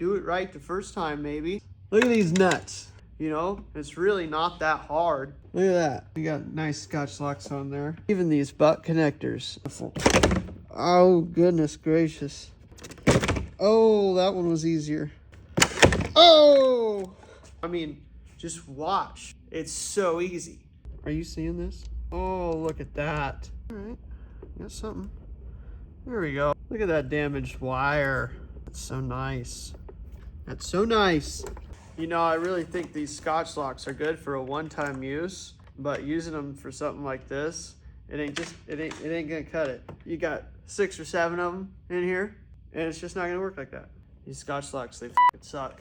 Do it right the first time, maybe. Look at these nuts. You know, it's really not that hard. Look at that. You got nice Scotch locks on there. Even these butt connectors. Oh, goodness gracious. Oh, that one was easier. Oh! I mean, just watch. It's so easy. Are you seeing this? Oh, look at that. All right, got something. There we go. Look at that damaged wire. That's so nice. That's so nice. You know, I really think these Scotch locks are good for a one-time use, but using them for something like this, it ain't gonna cut it. You got 6 or 7 of them in here, and it's just not gonna work like that. These Scotch locks, they fucking suck.